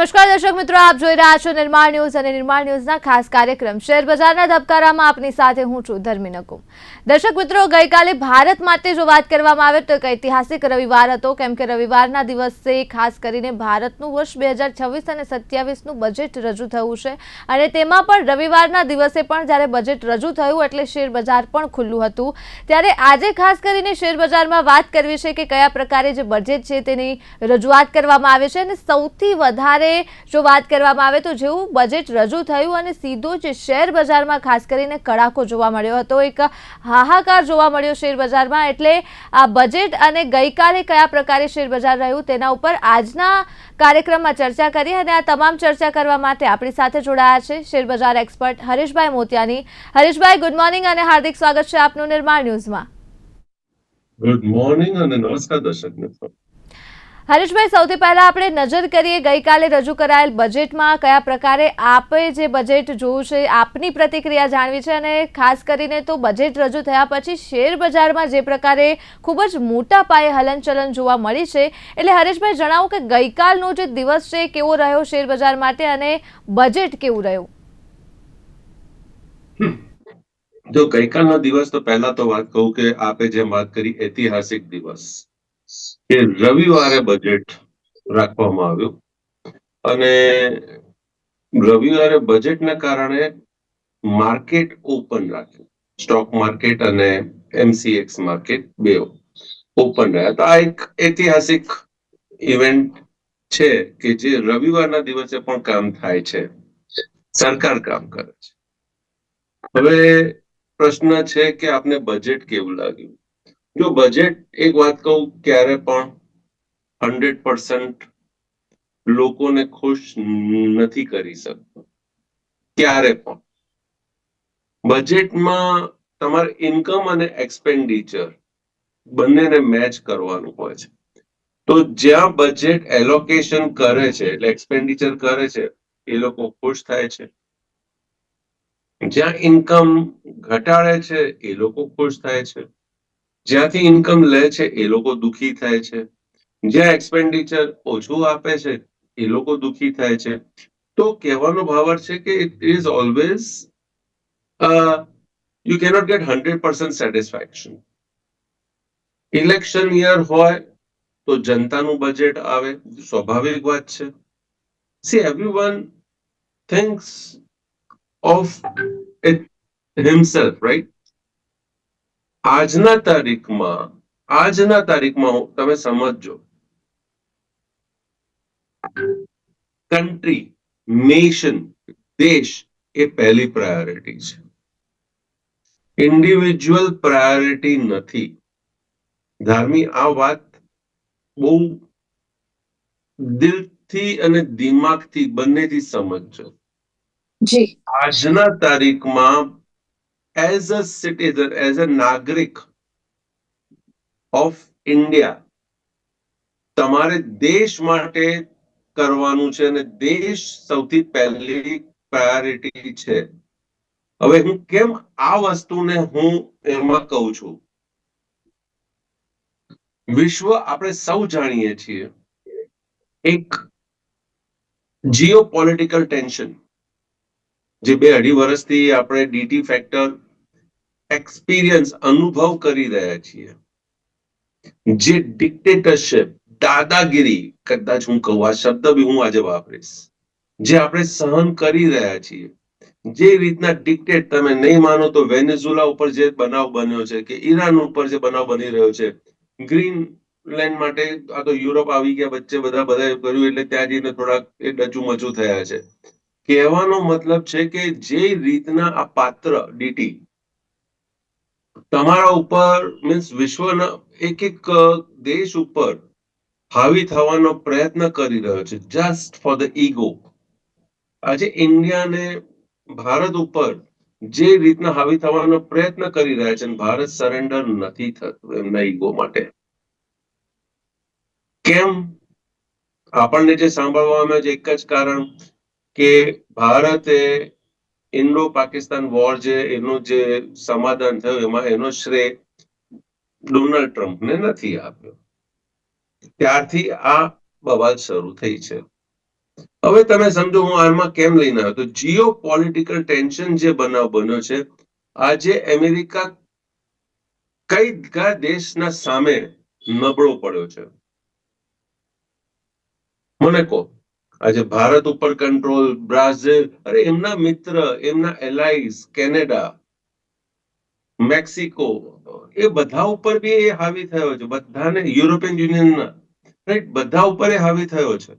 નમસ્કાર દર્શક મિત્રો, આપ જોઈ રહ્યા છો નિર્માણ ન્યૂઝ અને નિર્માણ ન્યૂઝના ખાસ કાર્યક્રમ શેર બજારના ધબકારામાં આપની સાથે હું છું ધર્મી નકુમ। દર્શક મિત્રો, ગઈકાલે ભારત માટે જો વાત કરવામાં આવે તો એક ઐતિહાસિક રવિવાર હતો, કેમ કે રવિવારના દિવસે ખાસ કરીને ભારતનું વર્ષ 2026 અને 27નું બજેટ રજૂ થયું છે અને તેમાં પણ રવિવારના દિવસે પણ જ્યારે બજેટ રજૂ થયું એટલે શેર બજાર પણ ખુલ્લું હતું। ત્યારે આજે ખાસ કરીને શેર બજારમાં વાત કરવી છે કે કયા પ્રકારે જે બજેટ છે તેની રજૂઆત કરવામાં આવે છે અને સૌથી વધારે જો વાત કરવામાં આવે તો જેવું બજેટ રજૂ થયું અને સીધો જ શેર બજારમાં ખાસ કરીને કડાકો જોવા મળ્યો હતો, એક હાહાકાર જોવા મળ્યો શેર બજારમાં। એટલે આ બજેટ અને ગઈકાલે કયા પ્રકારે શેર બજાર રહ્યું તેના ઉપર આજના કાર્યક્રમમાં ચર્ચા કરી અને આ તમામ ચર્ચા કરવા માટે આપણી સાથે જોડાયા છે શેર બજાર expert Harishbhai મોતિયાની। Harishbhai, good morning અને હાર્દિક સ્વાગત છે આપનું નિર્માણ ન્યૂઝમાં। ગુડ મોર્નિંગ અને નમસ્કાર દર્શક મિત્રો। હરીશભાઈ, સૌથી પહેલા આપણે નજર કરીએ ગઈકાલે રજૂ કરાયેલ બજેટમાં કયા પ્રકારે આપે જે બજેટ જોયું છે, આપની પ્રતિક્રિયા જાણવી છે અને ખાસ કરીને તો બજેટ રજૂ થયા પછી શેર બજારમાં જે પ્રકારે ખૂબ જ મોટા પાયે હલનચલન જોવા મળી છે, એટલે હરીશભાઈ જણાવો કે ગઈકાલનો જે દિવસ છે કેવો રહ્યો શેર બજાર માટે અને બજેટ કેવું રહ્યું? જો ગઈકાલનો દિવસ તો પહેલા તો વાત કહું કે આપે જેમ વાત કરી ઐતિહાસિક દિવસ કે રવિવારે બજેટ રાખવામાં આવ્યું અને રવિવારે બજેટના કારણે માર્કેટ ઓપન રાખ્યું, સ્ટોક માર્કેટ અને એમસીએક્સ માર્કેટ બે ઓપન રહ્યા। તો આ એક ઐતિહાસિક ઇવેન્ટ છે કે જે રવિવારના દિવસે પણ કામ થાય છે, સરકાર કામ કરે છે। હવે પ્રશ્ન છે કે આપને બજેટ કેવું લાગ્યું? જો બજેટ, એક વાત કહું, ક્યારે પણ 100% લોકોને ખુશ નથી કરી શકતો, ક્યારે પણ। બજેટમાં તમારે ઇન્કમ અને એક્સપેન્ડિચર બંનેને મેચ કરવાનું હોય છે। તો જ્યાં બજેટ એલોકેશન કરે છે એટલે એક્સપેન્ડિચર કરે છે એ લોકો ખુશ થાય છે, જ્યાં ઇન્કમ ઘટાડે છે એ લોકો ખુશ થાય છે, જ્યાંથી ઇન્કમ લે છે એ લોકો દુઃખી થાય છે, જ્યાં એક્સપેન્ડિચર ઓછું આપે છે એ લોકો દુઃખી થાય છે। તો કહેવાનો ભાવાર્થ છે કે it is always you cannot get 100% satisfaction. Election year હોય તો જનતાનું બજેટ આવે, સ્વાભાવિક વાત છે। See, everyone thinks of it himself, right? આજના તારીખમાં તમે સમજો, કન્ટ્રી, નેશન, દેશ એ પહેલી પ્રાયોરિટી છે, ઇન્ડિવિજ્યુઅલ પ્રાયોરિટી નથી। ધાર્મી, આ વાત બહુ દિલથી અને દિમાગથી બંનેથી સમજજો। આજના તારીખમાં as a citizen, as a નાગરિક ઓફ ઇન્ડિયા, તમારે દેશ માટે કરવાનું છે અને દેશ સૌથી પહેલી પ્રાયોરિટી છે। હવે હું કેમ આ વસ્તુને હું એમાં કહું છું? વિશ્વ આપણે સૌ જાણીએ છીએ એક જીઓ પોલિટિકલ ટેન્શન, જે 2-2.5 વર્ષથી આપણે ડીટી ફેક્ટર એક્સપિરિયન્સ અનુભવ કરી રહ્યા છીએ, જે ડિક્ટેટરશિપ, દાદાગીરી, કદાચ હું કહું આ શબ્દ બી હું આજે વાપરીશ, જે આપણે સહન કરી રહ્યા છીએ, જે રીતના ડિક્ટેટ, તમે નહીં માનો તો વેનેઝુલા ઉપર જે બનાવ બન્યો છે કે ઈરાન ઉપર જે બનાવ બની રહ્યો છે, ગ્રીનલેન્ડ માટે આ તો યુરોપ આવી ગયા વચ્ચે, બધા કર્યું એટલે ત્યાં જઈને થોડાક એ ડચુમચું થયા છે। કહેવાનો મતલબ છે કે જે રીતના આ પાત્ર ડીટી તમારા ઉપર, મીન્સ વિશ્વના એક દેશ ઉપર હાવી થવાનો પ્રયત્ન કરી રહ્યો છે, જસ્ટ ફોર ધ ઈગો। આજે ઇન્ડિયાને ભારત ઉપર જે રીતના હાવી થવાનો પ્રયત્ન કરી રહ્યા છે, ભારત સરેન્ડર નથી થતું એમના ઈગો માટે। કેમ? આપણને જે સાંભળવામાં છે એક જ કારણ કે ભારતે ઇન્ડો પાકિસ્તાન વોર જે એનું જે સમાધાન થયું એમાં એનો શ્રેય ડોનાલ્ડ ટ્રમ્પને નથી આપ્યો, ત્યારથી આ બવાલ શરૂ થઈ છે। હવે તમે સમજો હું આમાં કેમ લઈને આવ્યો, તો જીઓ પોલિટિકલ ટેન્શન જે બનાવ બન્યો છે, આજે અમેરિકા કયા દેશના સામે નબળો પડ્યો છે મને કહો. આજે ભારત ઉપર કંટ્રોલ, બ્રાઝિલ, અરે એમના મિત્ર, એમના એલાઇઝ, કેનેડા, મેક્સિકો, એ બધા ઉપર બી એ હાવી થયો છે. બધાને, યુરોપિયન યુનિયનના, રાઈટ, બધા ઉપર એ હાવી થયો છે.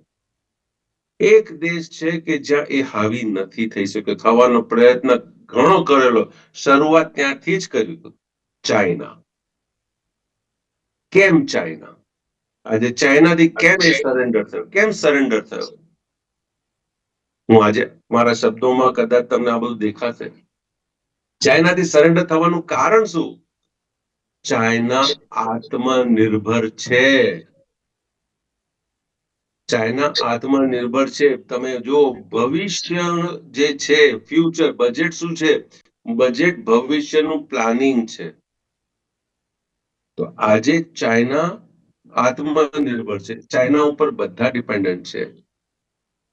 એક દેશ છે કે જ્યાં એ હાવી નથી થઈ શક્યો, થવાનો પ્રયત્ન ઘણો કરેલો, શરૂઆત ત્યાંથી જ કર્યું, ચાઇના. કેમ ચાઇના? આજે ચાઇનાથી કેમ એ સરેન્ડર થયો? કેમ સરેન્ડર થયો? હું આજે મારા શબ્દોમાં કદાચ તમને આ બધું દેખાશે. ચાઇનાથી સરેન્ડર થવાનું કારણ શું? ચાઇના આત્મનિર્ભર છે. ચાઇના આત્મનિર્ભર છે. તમે જો ભવિષ્ય જે છે, ફ્યુચર બજેટ શું છે? બજેટ ભવિષ્યનું પ્લાનિંગ છે. તો આજે ચાઇના આત્મનિર્ભર છે. ચાઇના ઉપર બધા ડિપેન્ડન્ટ છે.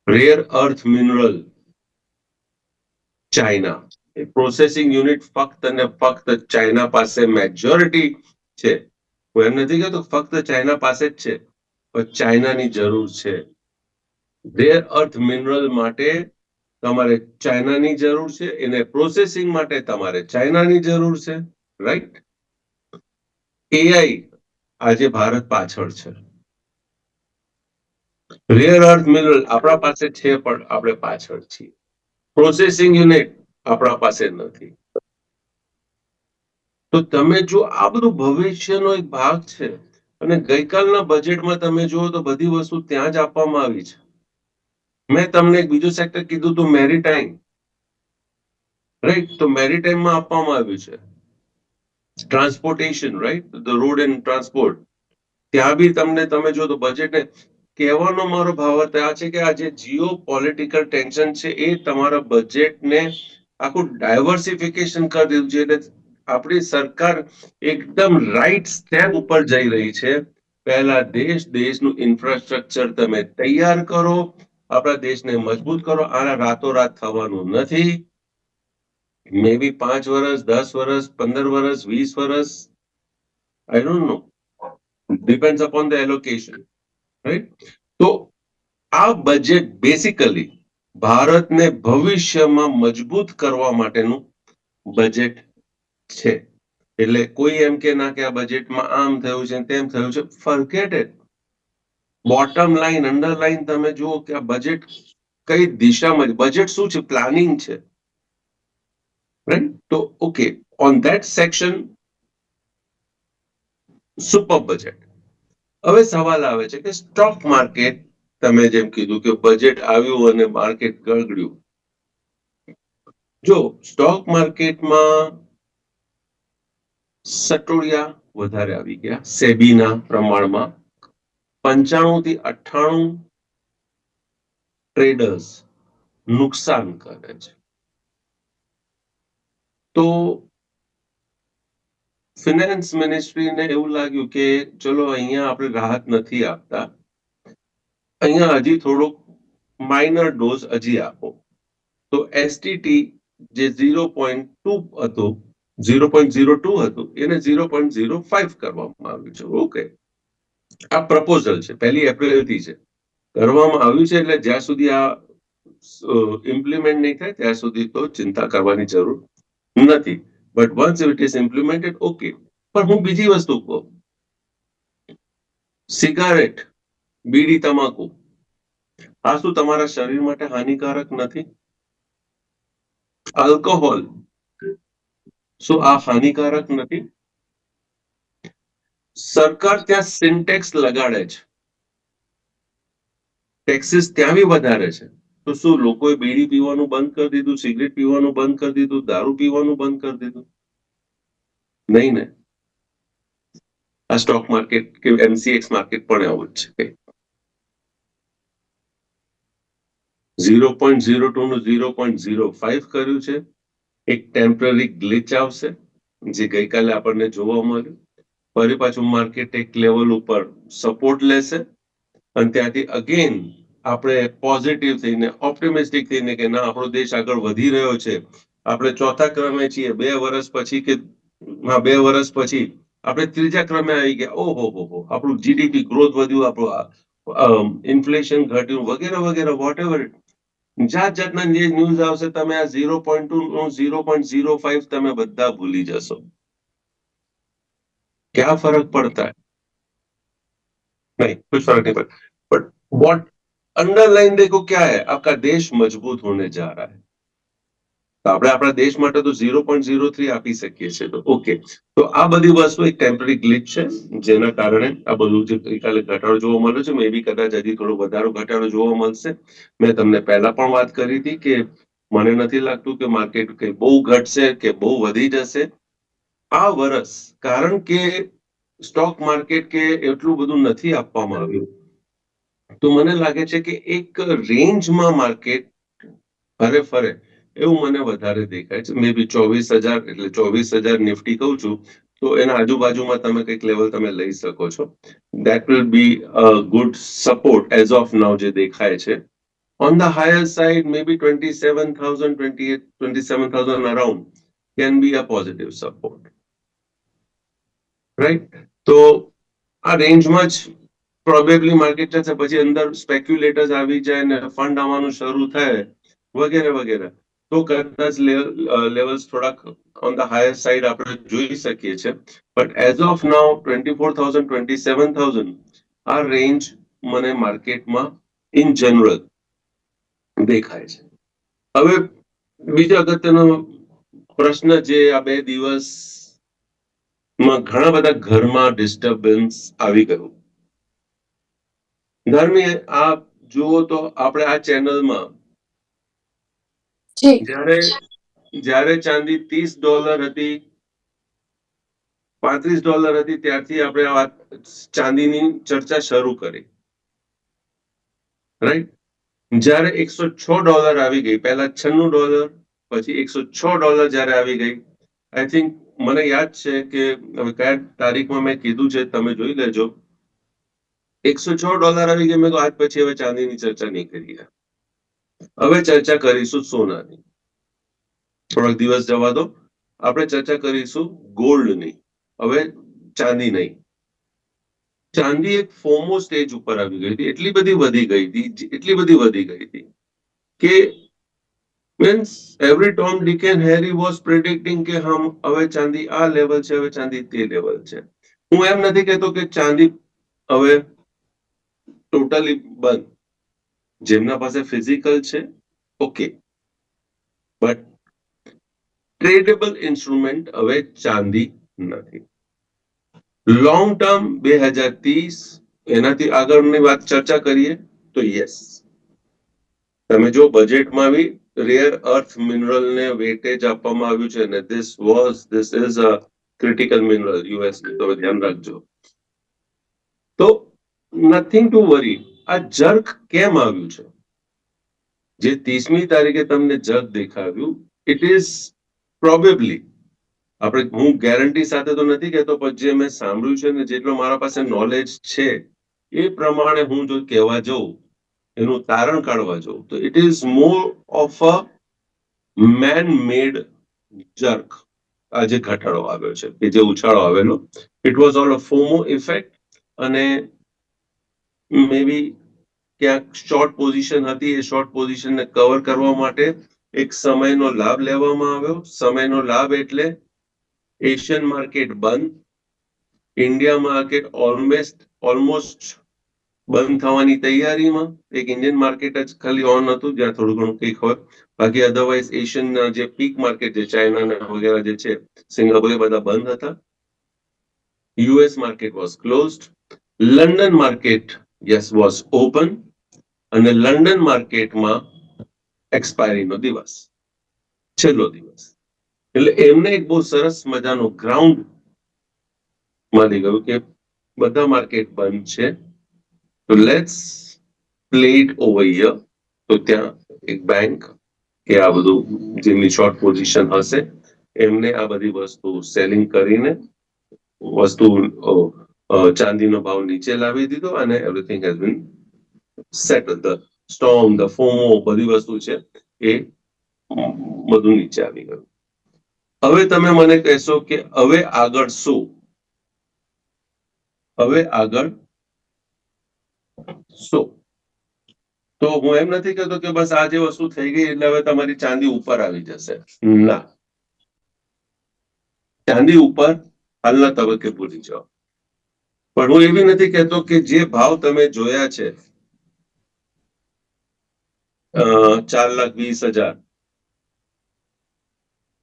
Rare earth mineral China, processing unit ફક્ત અને ફક્ત ચાઇના પાસે મેજોરિટી છે. હું એમ નથી કહેતો ફક્ત ચાઇના પાસે જ છે, પણ ચાઇનાની જરૂર છે. રેર અર્થ મિનરલ માટે તમારે ચાઇનાની જરૂર છે, એને પ્રોસેસિંગ માટે તમારે ચાઇનાની જરૂર છે, રાઈટ? એઆઈ આજે ભારત પાછળ છે. રેર અર્થ મિનરલ આપણા પાસે છે, પણ આપણે પાછળ છીએ. પ્રોસેસિંગ યુનિટ આપણા પાસે નથી. તો તમે જો આ બધું ભવિષ્યનો એક ભાગ છે, અને ગઈકાલના બજેટમાં તમે જુઓ તો બધી વસ્તુ ત્યાં જ આપવામાં આવી છે. મેં તમને એક બીજું સેક્ટર કીધું હતું, મેરીટાઈમ, રાઈટ? તો મેરીટાઈમમાં આપવામાં આવ્યું છે transportation, right, the road and transport. ત્યાં બી તમને તમે જો તો બજેટને કહેવાનો મારો ભાવાર્થ આ છે કે આ જે જીઓ પોલિટિકલ ટેન્શન છે, એ તમારા બજેટને આખું ડાયવર્સિફિકેશન કરી દીધું છે. એટલે આપણી સરકાર એકદમ રાઈટ સ્ટેપ ઉપર જઈ રહી છે. પહેલા દેશનું ઇન્ફ્રાસ્ટ્રક્ચર તમે તૈયાર કરો, આપણા દેશને મજબૂત કરો. આના રાતોરાત થવાનું નથી. મે બી 5 વર્ષ, 10 વર્ષ, 15 વર્ષ, 20 વર્ષ, I don't know, depends upon the allocation, right? તો આ બજેટ બેસિકલી ભારતને ભવિષ્યમાં મજબૂત કરવા માટેનું બજેટ છે. એટલે કોઈ એમ કે ના કે આ બજેટમાં આમ થયું છે, તેમ થયું છે, forget it. Bottom line, underline તમે જુઓ કે આ બજેટ કઈ દિશામાં, બજેટ શું છે? પ્લાનિંગ છે, રાઈટ? તો okay, on that section super budget. હવે સવાલ આવે છે કે સ્ટોક માર્કેટ, તમે જેમ કીધું કે બજેટ આવ્યું અને માર્કેટ ગળગડ્યું. જો સ્ટોક માર્કેટમાં સટોડિયા વધારે આવી ગયા સેબીના પ્રમાણમાં. 95 થી 98 ટ્રેડર્સ નુકસાન કરે છે. તો ફિનાન્સ મિનિસ્ટ્રીને એવું લાગ્યું કે ચલો અહીંયા આપણે રાહત નથી આપતા, અહીંયા હજી થોડોક માઇનર ડોઝ હજી આપો. તો એસટીટી જે 0.2 હતું, 0.02 હતું, એને 0.05 કરવામાં આવ્યું છે. ઓકે, આ પ્રપોઝલ છે, 1 એપ્રિલથી છે કરવામાં આવ્યું છે. એટલે જ્યાં સુધી આ ઇમ્પ્લિમેન્ટ નહીં થાય ત્યાં સુધી તો ચિંતા કરવાની જરૂર નથી. But once it is implemented, okay. પણ હું બીજી વસ્તુ કહું, સિગારેટ, બીડી, તમાકુ, આ શું તમારા શરીર માટે હાનિકારક નથી? આલ્કોહોલ, શું આ હાનિકારક નથી? સરકાર ત્યાં સિન્ટેક્સ લગાડે છે, ટેક્સીસ ત્યાં બી વધારે છે. તો શું લોકોએ બીડી પીવાનું બંધ કરી દીધું, સિગરેટ પીવાનું બંધ કરી દીધું, દારૂ પીવાનું બંધ કરી દીધું? નહીં ને. આ સ્ટોક માર્કેટ કે એમસીએક્સ માર્કેટ પણ આવું જ છે. 0.02 નું 0.05 કર્યું છે. એક ટેમ્પરરી ગ્લિચ આવશે, જે ગઈકાલે આપણને જોવા મળ્યું. ફરી પાછું માર્કેટ એક લેવલ ઉપર સપોર્ટ લેશે, અને ત્યાંથી અગેન આપણે પોઝિટિવ થઈને ઓપ્ટિમિસ્ટિક થઈને કે ના આપણો દેશ આગળ વધી રહ્યો છે, આપણે ચોથા ક્રમે છીએ, 2 વર્ષ પછી કે 2 વર્ષ પછી આપણે ત્રીજા ક્રમે આવી ગયા, ઓહો હો, આપણું જીડીપી ગ્રોથ વધ્યું, આપણું ઇન્ફ્લેશન ઘટ્યું, વગેરે વગેરે, વોટ એવર. જાત જાતના જે ન્યૂઝ આવશે, તમે આ 0.2 નો 0.05 તમે બધા ભૂલી જશો. क्या फर्क पड़ता है? नहीं, कुछ फर्क नहीं पड़ता. बट व्हाट अंडरलाइन देखो क्या है, आपका देश मजबूत होने जा रहा है. તો આપણે આપણા દેશ માટે તો 0.03 આપી શકીએ છીએ, તો ઓકે. તો આ બધી વસ્તુ એક ટેમ્પરરી ગ્લિચ છે, જેના કારણે આ બધું જે ગઈકાલે ઘટાડો જોવા મળ્યો છે, મે બી કદાચ હજી થોડો વધારો ઘટાડો જોવા મળશે. મેં તમને પહેલા પણ વાત કરી હતી કે મને નથી લાગતું કે માર્કેટ કઈ બહુ ઘટશે કે બહુ વધી જશે આ વર્ષ, કારણ કે સ્ટોક માર્કેટ કે એટલું બધું નથી આપવામાં આવ્યું. તો મને લાગે છે કે એક રેન્જમાં માર્કેટ ફરે એવું મને વધારે દેખાય છે. મે બી 24,000 એટલે 24,000 નિફ્ટી કહું છું, તો એના આજુબાજુમાં તમે કંઈક લેવલ તમે લઈ શકો છો. That will be a good support as of નાઉ જે દેખાય છે. On the higher side, maybe 27,000, 28, 27,000 around can be a positive support. Right? તો આ રેન્જમાં જ પ્રોબેબલી માર્કેટ જશે, પછી અંદર સ્પેક્યુલેટર્સ આવી જાય ને ફંડ આવવાનું શરૂ થાય વગેરે વગેરે, તો કદાચ લેવલ્સ થોડાક ઓન ધ હાયર સાઇડ આપણે જોઈ શકીએ છીએ. બટ એઝ ઓફ નાઉ 24,000, 27,000 આ રેન્જ મને માર્કેટમાં ઇન જનરલ દેખાય છે. હવે બીજો અગત્યનો પ્રશ્ન જે આ 2 દિવસમાં ઘણા બધા ઘરમાં ડિસ્ટર્બન્સ આવી ગયું. ધર્મી, આપ જુઓ તો આપણે આ ચેનલમાં જ્યારે ચાંદી $30 હતી, $35 હતી, ત્યારથી આપણે આ ચાંદીની ચર્ચા શરૂ કરી. રાઈટ? જ્યારે $106 આવી ગઈ, પહેલા $96, પછી $106 જ્યારે આવી ગઈ, આઈ થિંક મને યાદ છે કે હવે કયા તારીખમાં મેં કીધું છે તમે જોઈ લેજો. $106 આવી ગઈ, મેં તો આજ પછી હવે ચાંદીની ચર્ચા નહીં કરીએ, હવે ચર્ચા કરીશું સોનાની. થોડાક દિવસ જવા દો, આપણે ચર્ચા કરીશું ગોલ્ડની, હવે ચાંદી નહીં. ચાંદી એક ફોમો સ્ટેજ ઉપર આવી ગઈ હતી, એટલી બધી વધી ગઈ હતી કે means every Tom Dick and Harry was predicting કે હવે ચાંદી આ લેવલ છે, હવે ચાંદી તે લેવલ છે. હું એમ નથી કહેતો કે ચાંદી હવે ટોટલી બંધ, જેમના પાસે ફિઝિકલ છે ઓકે, બટ ટ્રેડેબલ ઇન્સ્ટ્રુમેન્ટ હવે ચાંદી નથી. લોંગ ટર્મ 2030 એનાથી આગળની વાત ચર્ચા કરીએ તો યસ, તમે જો બજેટમાં બી રેર અર્થ મિનરલ ને વેટેજ આપવામાં આવ્યું છે, ને this is a critical mineral US, તો ધ્યાન રાખજો. તો નથિંગ ટુ વરી. આ જર્ક કેમ આવ્યું છે? જે 30મી તારીખે તમને જર્ક દેખાવ્યું, ઇટ ઇઝ પ્રોબેબલી, હું ગેરંટી સાથે તો નથી કહેતો, પણ જે મેં સાંભળ્યું છે ને જેટલો મારા પાસે નોલેજ છે એ પ્રમાણે હું જો કહેવા જાઉં, એનું તારણ કાઢવા જાઉં, તો it is more of a main made jerk. આ જે ઘટાડો આવ્યો છે, કે જે ઉછાળો આવેલો, it was all a FOMO effect, અને મે બી ક્યાંક શોર્ટ પોઝિશન હતી, એ શોર્ટ પોઝિશનને કવર કરવા માટે એક સમયનો લાભ લેવામાં આવ્યો. સમયનો લાભ એટલે એશિયન માર્કેટ બંધ, ઇન્ડિયા માર્કેટ ઓલમોસ્ટ બંધ થવાની તૈયારીમાં. એક ઇન્ડિયન માર્કેટ જ ખાલી ઓન હતું, જ્યાં થોડું ઘણું કંઈક હોય, બાકી અધરવાઇઝ એશિયનના જે પીક માર્કેટ છે, ચાઇના વગેરે જે છે, સિંગાપુર, એ બધા બંધ હતા. US market was closed. London market yes was open, અને લંડન માર્કેટમાં એક્સપાયરીનો દિવસ, છેલ્લો દિવસ, એટલે એમને એક બહુ સરસ મજાનો ગ્રાઉન્ડ મળી ગયું કે બધા માર્કેટ બંધ છે, તો let's play it over here. તો ત્યાં એક બેંક કે આ બધું જેમની શોર્ટ પોઝિશન હશે એમને આ બધી વસ્તુ સેલિંગ કરીને વસ્તુ ચાંદીનો ભાવ નીચે લાવી દીધો, અને everything has been settle. The storm, the FOMO, બધી વસ્તુ છે એ બધું નીચે આવી ગયું. હવે તમે મને કહેશો કે હવે આગળ શું? હવે આગળ શું? તો હું એમ નથી કહેતો કે બસ આ જે વસ્તુ થઈ ગઈ એટલે હવે તમારી ચાંદી ઉપર આવી જશે. ના, ચાંદી ઉપર હાલના તબક્કે ભૂલી જાઓ. પણ હું એવી નથી કહેતો કે જે ભાવ તમે જોયા છે 4,20,000,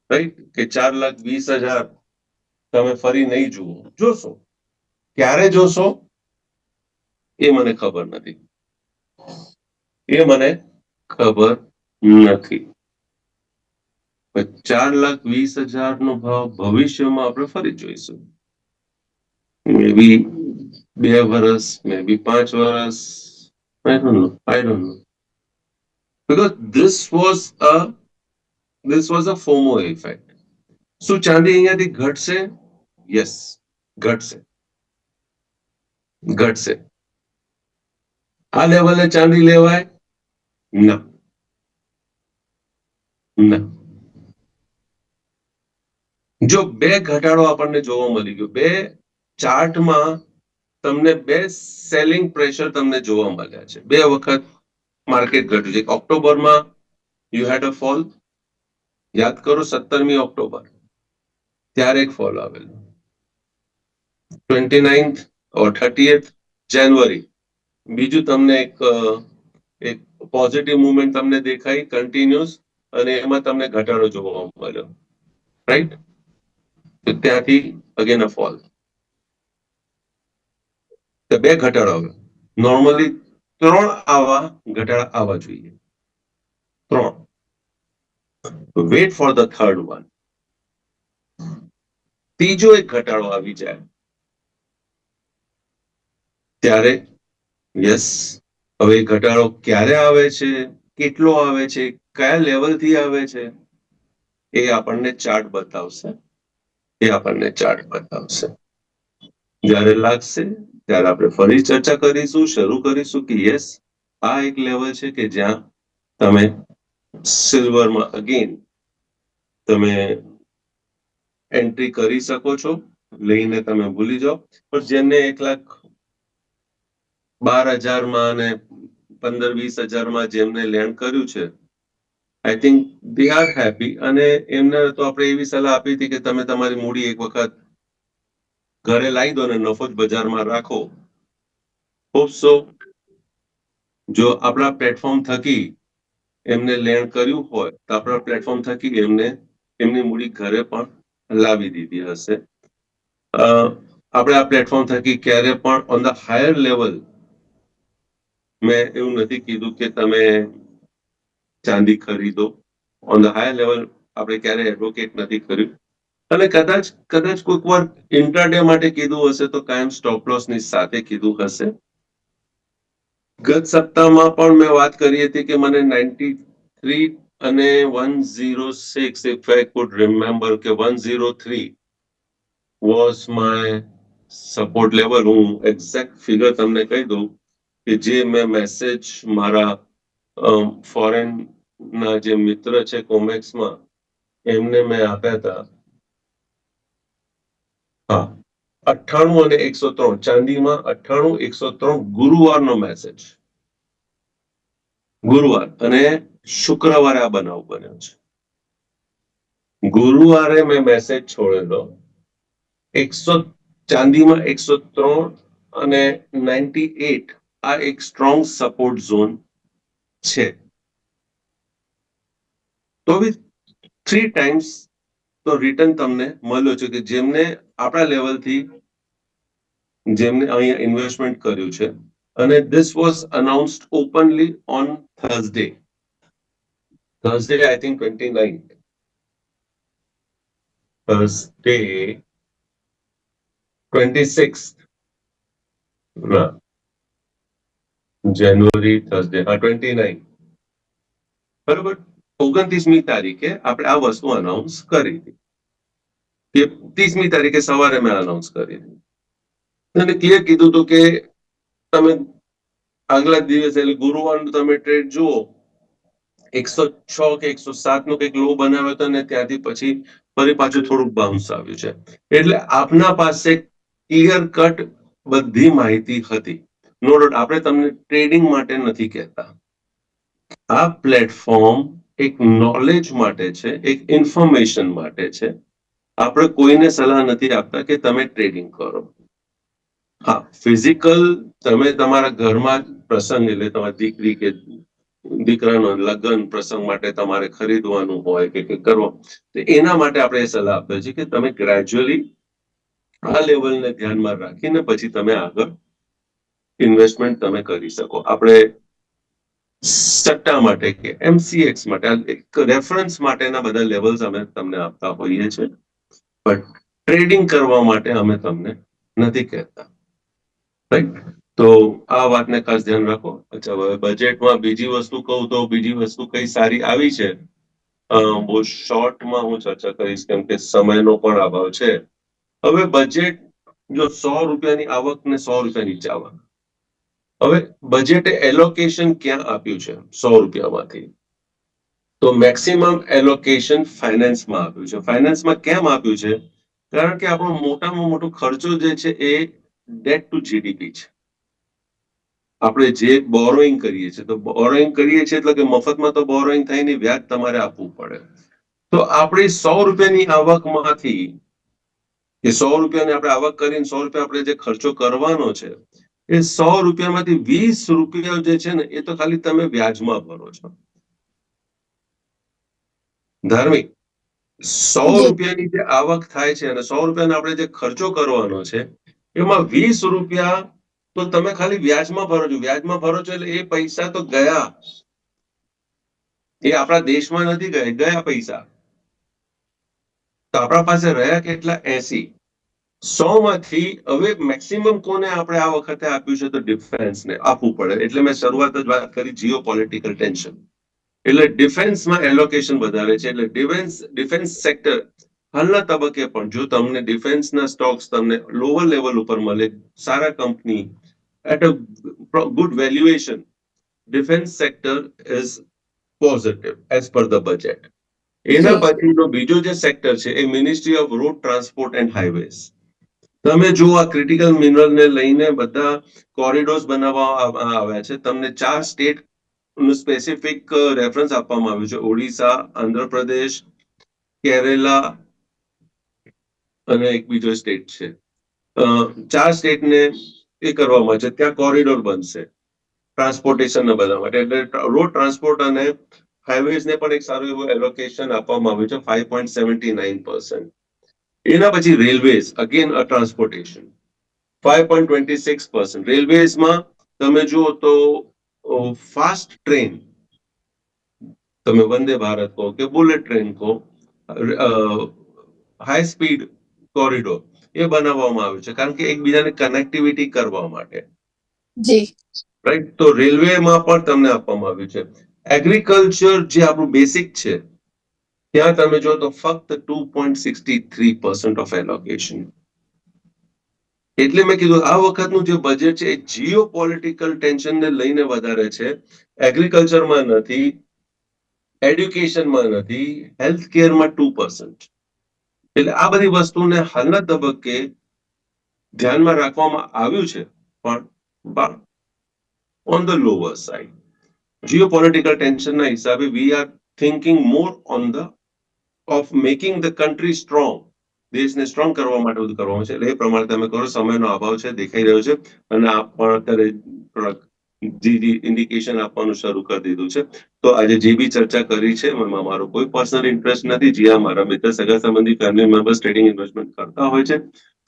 રાઈટ, કે 4,20,000 તમે ફરી નહીં જુઓ. જોશો, ક્યારે જોશો એ મને ખબર નથી. એ મને ખબર નથી. 4,20,000 નો ભાવ ભવિષ્યમાં આપણે ફરી જોઈશું. મે બી 2 વર્ષ, મે બી 5 વર્ષ. I don't know. Because this was a FOMO effect. શું ચાંદી અહીંયાથી ઘટશે? યસ, ઘટશે. આ લેવલે ચાંદી લેવાય? ના. જો બે ઘટાડો આપણને જોવા મળી ગયો, બે ચાર્ટમાં તમને બે સેલિંગ પ્રેશર તમને જોવા મળ્યા છે. બે વખત માર્કેટ ઘટ્યું છે. ઓક્ટોબરમાં યુ હેડ અ ફોલ, યાદ કરો, 17મી ઓક્ટોબર, ત્યારે એક ફોલ આવેલો. 29th or 30th જાન્યુઆરી બીજું તમને એક પોઝિટિવ મુવમેન્ટ તમને દેખાઈ કન્ટિન્યુઅસ, અને એમાં તમને ઘટાડો જોવા મળ્યો, રાઈટ? તો ત્યાંથી અગેન અ ફોલ. બે ઘટાડો આવ્યો. નોર્મલી 3 આવા ઘટાડા આવવા જોઈએ, 3. Wait for the third one. ત્રીજો એક ઘટાડો આવી જાય ત્યારે યસ, હવે ઘટાડો ક્યારે આવે છે, કેટલો આવે છે, કયા લેવલથી આવે છે, એ આપણને ચાર્ટ બતાવશે. જ્યારે લાગશે ત્યારે આપણે ફરી ચર્ચા કરીશું, શરૂ કરીશું કે યસ, આ એક લેવલ છે કે જ્યાં તમે સિલ્વરમાં અગેન તમે એન્ટ્રી કરી શકો છો. લઈને તમે ભૂલી જાઓ. પણ જેમને 1,12,000 અને 15-20,000 જેમને લેન્ડ કર્યું છે, I think they are happy. અને એમને તો આપણે એવી સલાહ આપી હતી કે તમે તમારી મૂડી એક વખત ઘરે લાવી દો અને નફો જ બજારમાં રાખો. હોપ સો જો આપણા પ્લેટફોર્મ થકી એમને લેન્ડ કર્યું હોય તો આપણા પ્લેટફોર્મ થકી એમની મૂડી ઘરે પણ લાવી દીધી હશે. આપણે આ પ્લેટફોર્મ થકી ક્યારે પણ ઓન ધ હાયર લેવલ, મેં એવું નથી કીધું કે તમે ચાંદી ખરીદો. ઓન ધ હાયર લેવલ આપણે ક્યારે એડવોકેટ નથી કર્યું. અને કદાચ કોઈક વાર ઇન્ટ્રાડે માટે કીધું હશે તો કાયમ સ્ટોપ લોસ ની સાથે કીધું હશે. ગત સપ્તાહમાં પણ મેં વાત કરી હતી કે મને 93 અને 106, if I could remember, કે 103 was my support level. હું એક્ઝેક્ટ ફિગર તમને કહી દઉં કે જે મેં મેસેજ મારા ફોરેન ના જે મિત્ર છે કોમેક્સમાં, એમને મેં આપ્યા હતા. હા, 98 અને 103 ચાંદીમાં, 98, 103 ગુરુવારનો મેસેજ. ગુરુવાર અને શુક્રવારે આ બનાવ બન્યો છે. ગુરુવારે મેં મેસેજ છોડેલો ચાંદીમાં 103 અને 98, આ એક સ્ટ્રોંગ સપોર્ટ ઝોન છે. તો બી 3 ટાઈમ્સ તો રિટર્ન તમને મળ્યો છે કે જેમને આપણા લેવલથી જેમને અહીંયા ઇન્વેસ્ટમેન્ટ કર્યું છે. અને this was announced openly on Thursday, I think 29th. Thursday 26th, January, Thursday, 29, બરોબર. 29મી તારીખે આપણે આ વસ્તુ અનાઉન્સ કરી હતી, કે 30મી તારીખે સવારે મેં અનાઉન્સ કરી હતી અને ક્લિયર કીધું હતું કે તમે આગલા દિવસે એટલે ગુરુવારનું તમે ટ્રેડ જુઓ 106 કે 107 નો કંઈક લો બનાવ્યો હતો ને ત્યાંથી પછી ફરી પાછું થોડુંક બાઉન્સ આવ્યું છે. એટલે આપના પાસે ક્લિયર કટ બધી માહિતી હતી. નો ડાઉટ આપણે તમને ટ્રેડિંગ માટે નથી કહેતા. આ પ્લેટફોર્મ એક નોલેજ માટે છે, એક ઇન્ફોર્મેશન માટે છે. આપણે કોઈને સલાહ નથી આપતા કે તમે ટ્રેડિંગ કરો. હા, ફિઝિકલ તમે તમારા ઘરમાં પ્રસંગ એટલે તમારી દીકરી કે દીકરાનો લગ્ન પ્રસંગ માટે તમારે ખરીદવાનું હોય કે કરવો, તો એના માટે આપણે સલાહ આપીએ છીએ કે તમે ગ્રેજ્યુઅલી આ લેવલને ધ્યાનમાં રાખીને પછી તમે આગળ ઇન્વેસ્ટમેન્ટ તમે કરી શકો. આપણે સટ્ટા માટે કે MCX માટે એક રેફરન્સ માટેના બધા લેવલ્સ અમે તમને આપતા હોઈએ છીએ, બટ ટ્રેડિંગ કરવા માટે અમે તમને નથી કહેતા. રાઈટ? તો આ વાતને ખાસ ધ્યાન રાખો. અચ્છા, હવે બજેટમાં બીજી વસ્તુ કહું તો બીજી વસ્તુ કઈ સારી આવી છે, બહુ શોર્ટમાં હું ચર્ચા કરીશ કેમ કે સમયનો પણ અભાવ છે. હવે બજેટ જો 100 રૂપિયાની આવક ને 100 રૂપિયા નીચે આવક, હવે બજેટે એલોકેશન ક્યાં આપ્યું છે 100 રૂપિયામાંથી? તો મેક્સિમમ એલોકેશન ફાઇનાન્સમાં આપ્યું છે. ફાઇનાન્સમાં કેમ આપ્યું છે? કારણ કે આપણો મોટામાં મોટો ખર્ચો જે છે એ ડેટ ટુ જીડીપી છે. આપણે જે બોરોઈંગ કરીએ છીએ, તો બોરોઈંગ કરીએ છીએ એટલે કે મફતમાં તો બોરોઈંગ થાય નહીં, વ્યાજ તમારે આપવું પડે. તો આપણી 100 રૂપિયાની આવકમાંથી કે 100 રૂપિયાની આપણે આવક કરીને 100 રૂપિયા આપણે જે ખર્ચો કરવાનો છે, એ 100 રૂપિયામાંથી 20 રૂપિયા જે છે ને એ તો ખાલી તમે વ્યાજમાં ભરો છો. ધાર્મિક 100 રૂપિયાની જે આવક થાય છે અને 100 રૂપિયાનો આપણે જે ખર્ચો કરવાનો છે, એમાં 20 રૂપિયા તો તમે ખાલી વ્યાજમાં ભરો છો. વ્યાજમાં ભરો છો એટલે એ પૈસા તો ગયા, એ આપણા દેશમાં નથી ગયા, ગયા પૈસા. તો આપણા પાસે રહ્યા કેટલા? 80. 100 માંથી હવે મેક્સિમમ કોને આપણે આ વખતે આપ્યું છે? તો ડિફેન્સને આપવું પડે. એટલે મેં શરૂઆત જ વાત કરી જીઓ પોલિટિકલ ટેન્શન, એટલે ડિફેન્સમાં એલોકેશન વધારે છે. એટલે ડિફેન્સ સેક્ટર હાલના તબક્કે પણ જો તમને ડિફેન્સના સ્ટોક્સ તમને લોઅર લેવલ ઉપર મળે, સારા company at a good valuation, defence sector is positive as per the budget. એના પછીનો બીજો જે સેક્ટર છે એ ministry of road transport and highways. તમે જો આ ક્રિટિકલ મિનરલને લઈને બધા કોરિડોર્સ બનાવવા આવ્યા છે. તમને 4 સ્ટેટ સ્પેસિફિક રેફરન્સ આપવામાં આવ્યું છે: ઓડિશા, આંધ્રપ્રદેશ, કેરેલા અને એક બીજો સ્ટેટ છે. 4 સ્ટેટને એ કરવામાં છે, ત્યાં કોરિડોર બનશે ટ્રાન્સપોર્ટેશન બધા માટે. એટલે રોડ ટ્રાન્સપોર્ટ અને હાઈવેઝને પણ એક સારું એવું એલોકેશન આપવામાં આવ્યું છે, 5.79%. એના પછી રેલવેઝ, અગેન ટ્રાન્સપોર્ટેશન 5.26%. રેલવેઝમાં તમે જુઓ તો ફાસ્ટ ટ્રેન, તમે વંદે ભારત કહો કે બુલેટ ટ્રેન કહો, હાઈ સ્પીડ કોરિડોર એ બનાવવામાં આવ્યું છે કારણ કે એકબીજાને કનેક્ટિવિટી કરવા માટે. જી રાઈટ? તો રેલવેમાં પણ તમને આપવામાં આવ્યું છે. એગ્રીકલ્ચર જે આપણું બેસિક છે ત્યાં તમે જો તો ફક્ત 2.63% ઓફ એલોકેશન. એટલે મેં કીધું આ વખતનું જે બજેટ છે એ જીઓ પોલિટિકલ ટેન્શનને લઈને વધારે છે, એગ્રીકલ્ચરમાં નથી, એડ્યુકેશનમાં નથી, હેલ્થ કેરમાં 2%. એટલે આ બધી વસ્તુને હાલના તબક્કે ધ્યાનમાં રાખવામાં આવ્યું છે, પણ on the lower side. Geo political ટેન્શનના હિસાબે we are thinking more on the of making the country strong. દેશને સ્ટ્રોંગ કરવા માટે બધું કરવાનું છે. એટલે એ પ્રમાણે તમે કરો. સમયનો અભાવ છે, દેખાઈ રહ્યો છે, અને આપ પણ અત્યારે થોડાક ઇન્ડિકેશન આપવાનું શરૂ કરી દીધું છે. તો આજે જે બી ચર્ચા કરી છે એમાં મારો કોઈ પર્સનલ ઇન્ટરેસ્ટ નથી. જ્યાં મારા મિત્ર, સગા સંબંધી, ફેમિલી મેમ્બર્સ ટ્રેડિંગ ઇન્વેસ્ટમેન્ટ કરતા હોય છે,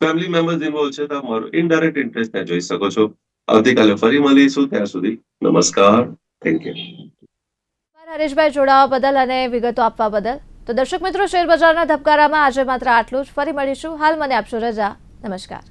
ફેમિલી મેમ્બર્સ ઇન્વોલ્વ છે, તો મારો ઇનડાયરેક્ટ ઇન્ટરેસ્ટ ત્યાં જોઈ શકો છો. આવતીકાલે ફરી મળીશું. ત્યાં સુધી નમસ્કાર. Thank you. હરેશભાઈ, જોડાવા બદલ અને વિગતો આપવા બદલ. તો દર્શક મિત્રો, શેર બજારના ધબકારામાં આજે માત્ર આટલું જ. ફરી મળીશું. હાલ મને આપશો રજા. નમસ્કાર.